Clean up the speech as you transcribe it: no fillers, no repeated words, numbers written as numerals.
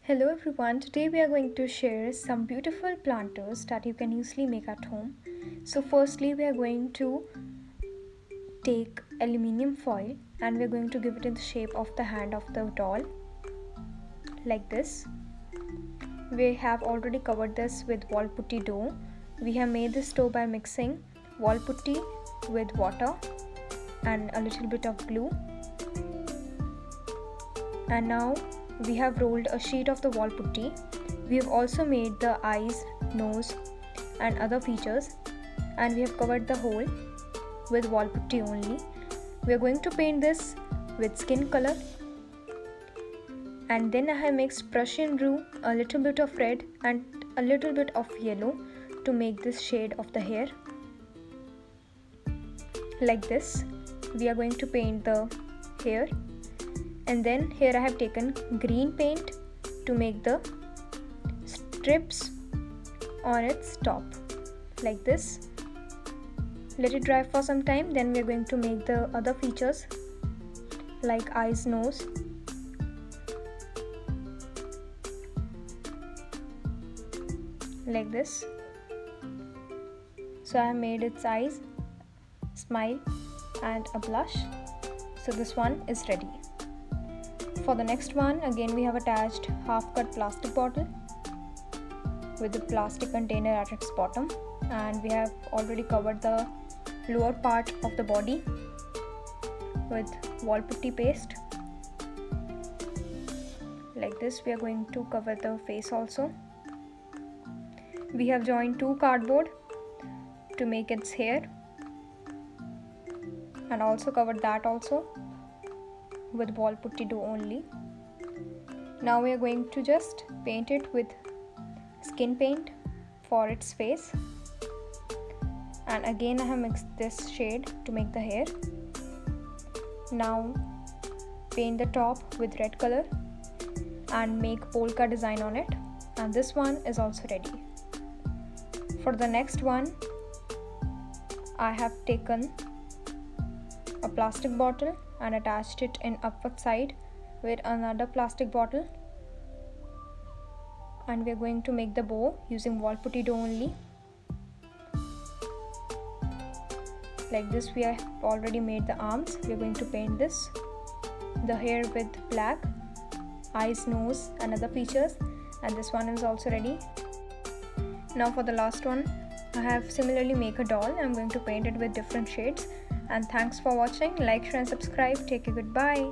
Hello everyone, today we are going to share some beautiful planters that you can easily make at home. So firstly we are going to take aluminium foil and we are going to give it in the shape of the hand of the doll like this. We have already covered this with wall putty dough. We have made this dough by mixing wall putty with water and a little bit of glue. And now we have rolled a sheet of the wall putty. We have also made the eyes, nose and other features, and we have covered the whole with wall putty only. We are going to paint this with skin color, and then I have mixed Prussian blue, a little bit of red and a little bit of yellow to make this shade of the hair. Like this, we are going to paint the hair. And then here I have taken green paint to make the strips on its top like this. Let it dry for some time, then we are going to make the other features like eyes, nose, like this. So I have made its eyes, smile and a blush. So this one is ready. For the next one, again we have attached half-cut plastic bottle with the plastic container at its bottom, and we have already covered the lower part of the body with wall putty paste. Like this, we are going to cover the face also. We have joined two cardboard to make its hair and also covered that also with wall putty dough only. Now we are going to just paint it with skin paint for its face, and again I have mixed this shade to make the hair. Now paint the top with red color and make polka design on it, and this one is also ready. For the next one, I have taken a plastic bottle and attached it in upward side with another plastic bottle, and we are going to make the bow using wall putty dough only. Like this, we have already made the arms. We are going to paint this, the hair with black, eyes, nose and other features, and this one is also ready. Now for the last one, I have similarly make a doll. I'm going to paint it with different shades. And thanks for watching. Like, share and subscribe. Take a goodbye.